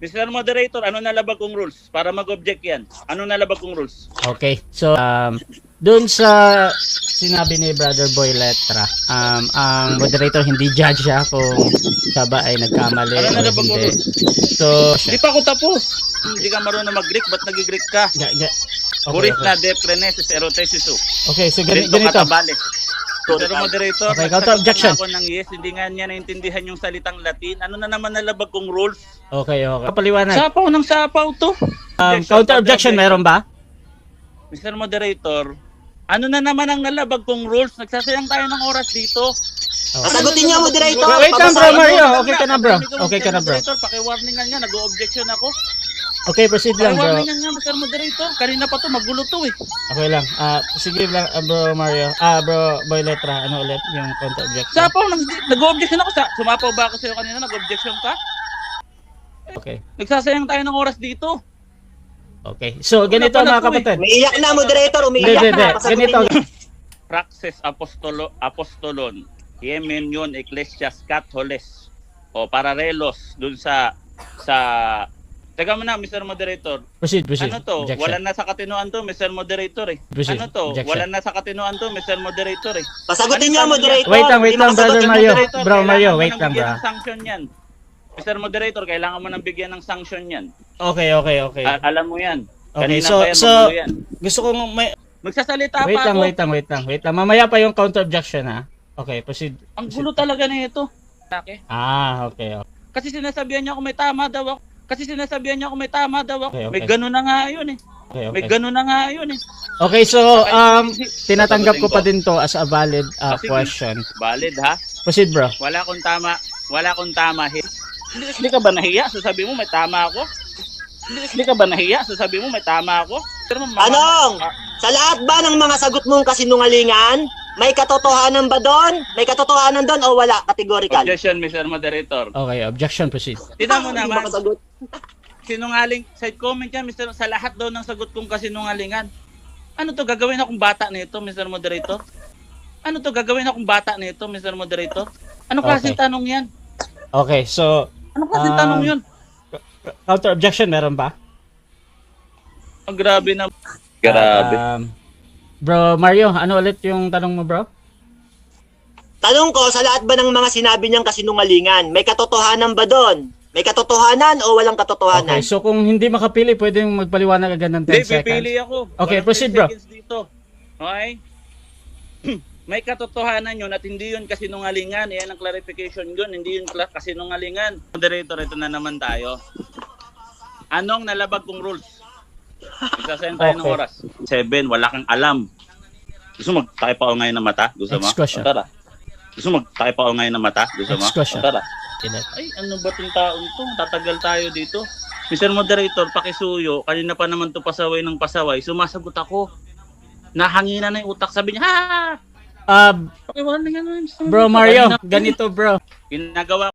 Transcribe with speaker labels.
Speaker 1: Mr. Moderator, ano nalabag kong rules? Para mag-object yan. Ano nalabag kong rules?
Speaker 2: Okay. So, doon sa sinabi ni Brother Boy Letra, ang moderator hindi judge siya kung siya ba ay nagkamali
Speaker 1: Ano
Speaker 2: o
Speaker 1: nalabag kong
Speaker 2: hindi.
Speaker 1: rules?
Speaker 2: So,
Speaker 1: Hindi pa ako tapos. Hindi ka marunong mag-Greek, ba't nag-Greek ka?
Speaker 2: okay,
Speaker 1: Burit
Speaker 2: okay.
Speaker 1: na deprenesis erotesisu.
Speaker 2: Okay, so
Speaker 1: Ganito
Speaker 2: ganito.
Speaker 1: katabales. Pero moderator,
Speaker 2: Okay, counter objection.
Speaker 1: ako ng yes, hindi nga niya naintindihan yung salitang Latin. Ano na naman nalabag kong rules?
Speaker 2: Okay, okay. Kapaliwanag.
Speaker 1: Sapaw ng sapaw to.
Speaker 2: Counter objection, meron ba?
Speaker 1: Mr. Moderator, ano na naman ang nalabag kong rules? Nagsasayang tayo ng oras dito.
Speaker 3: Sagutin niyo, moderator.
Speaker 2: Wait lang, bro,
Speaker 3: Pabasahin mo.
Speaker 2: Mario. Okay ka na, bro. Okay ka na, bro.
Speaker 1: Moderator, paki-warningan nga, nag-o-objection ako.
Speaker 2: Okay, proceed lang, bro.
Speaker 1: Paki-warningan nga, Mr. Moderator. Kanina pa to, magulo to eh.
Speaker 2: Okay lang. Sige lang, bro Mario. Bro Boy Letra, ano ulit yung counter objection?
Speaker 1: Sapaw, nag-o-objection ako. Sumapaw ba ako sa'yo kanina? Nag-objection ka?
Speaker 2: Okay.
Speaker 1: Nagsasayang tayo ng oras dito.
Speaker 2: Okay. So, ganito mga kapatid.
Speaker 3: Umiiyak na, moderator. Umiiyak
Speaker 2: Hindi.
Speaker 3: na. Pasagutin
Speaker 2: Ganito.
Speaker 3: niyo.
Speaker 1: Praxis apostolon, Yemen Ecclesias Catholes, o pararelos dun sa teka mo na, Mr. Moderator.
Speaker 2: Proceed.
Speaker 1: Ano to?
Speaker 2: Objection.
Speaker 1: Wala na sa katinoan to, Mr. Moderator eh.
Speaker 2: Proceed.
Speaker 1: Ano to?
Speaker 2: Objection.
Speaker 1: Wala na sa katinoan to, Mr. Moderator eh.
Speaker 3: Pasagutin niyo, moderator.
Speaker 2: Wait lang,
Speaker 3: Hindi
Speaker 2: brother
Speaker 3: makasagot yung
Speaker 2: Mario.
Speaker 3: moderator.
Speaker 2: Bro, Mario,
Speaker 1: Kailangan mo
Speaker 2: wait
Speaker 1: nang
Speaker 2: lang,
Speaker 1: bigyan
Speaker 2: bro.
Speaker 1: ng sanction yan. Mr. Moderator, kailangan mo nang bigyan ng sanction yan.
Speaker 2: Okay.
Speaker 1: Alam mo yan.
Speaker 2: Okay,
Speaker 1: Kanina
Speaker 2: so
Speaker 1: pa yan,
Speaker 2: so
Speaker 1: magulo yan.
Speaker 2: gusto kong may
Speaker 1: Magsasalita
Speaker 2: wait
Speaker 1: pa
Speaker 2: lang,
Speaker 1: ako.
Speaker 2: wait lang. Mamaya pa yung counter objection ha. Okay, proceed.
Speaker 1: Ang gulo talaga na ito. Okay.
Speaker 2: Okay.
Speaker 1: Kasi sinasabihan niya ako may tama daw ako.
Speaker 2: Okay.
Speaker 1: May ganun na nga yun eh. May ganun na nga yun eh.
Speaker 2: Okay, so tinatanggap ko pa din to as a valid
Speaker 1: Sige.
Speaker 2: question.
Speaker 1: Valid ha?
Speaker 2: Proceed, bro.
Speaker 1: Wala akong tama. Hindi ka ba nahiya? Sasabi mo may tama ako? Hindi ka ba nahiya? Sasabi mo may tama ako? Pero
Speaker 3: Anong? Sa lahat ba ng mga sagot mong kasinungalingan, may katotohanan ba doon? May katotohanan doon o wala? Categorical.
Speaker 1: Objection, Mr. Moderator.
Speaker 2: Okay, objection, proceed.
Speaker 1: Tignan mo
Speaker 3: Hindi
Speaker 1: naman.
Speaker 3: makasagot.
Speaker 1: Sinungaling, side comment yan, Mr. Sa lahat daw ng sagot kong kasinungalingan. Ano to, gagawin akong bata nito, Mr. Moderator? Ano klaseng
Speaker 2: Okay.
Speaker 1: tanong yan?
Speaker 2: Okay, so
Speaker 1: Ano klaseng tanong yun?
Speaker 2: counter objection meron ba?
Speaker 1: Ang grabe na.
Speaker 2: Bro Mario, ano ulit yung tanong mo, bro?
Speaker 3: Tanong ko, sa lahat ba ng mga sinabi niyang kasinungalingan, may katotohanan ba doon? May katotohanan o walang katotohanan?
Speaker 2: Okay, so kung hindi makapili, pwedeng magpaliwanag agad ng 10
Speaker 1: Hindi,
Speaker 2: seconds.
Speaker 1: pipili ako.
Speaker 2: Okay,
Speaker 1: Walang
Speaker 2: proceed,
Speaker 1: 10
Speaker 2: bro.
Speaker 1: seconds dito. Okay? May katotohanan yun at hindi yun kasinungalingan. Yan ang clarification yun. Hindi yun kasinungalingan. Moderator, ito na naman tayo. Anong nalabag kong rules? Isasayang tayo ng
Speaker 2: Okay.
Speaker 1: oras. 7, wala kang alam. Gusto mo magtayo pa ako ngayon ng mata? Gusto mo?
Speaker 2: Next question.
Speaker 1: O, tara. Gusto mo magtayo pa ako ngayon ng mata? Gusto mo?
Speaker 2: Next question.
Speaker 1: O, tara.
Speaker 2: Ilan?
Speaker 1: Ay, ano ba itong taon to? Tatagal tayo dito. Mr. Moderator, pakisuyo. Kanina pa naman to pasaway ng pasaway. Sumasagot ako. Nahangina na yung utak. Sabi niya, ha!
Speaker 2: Uh,
Speaker 1: Pakiwarning ano yun.
Speaker 2: bro Mario, ganito, bro.
Speaker 1: Ginagawa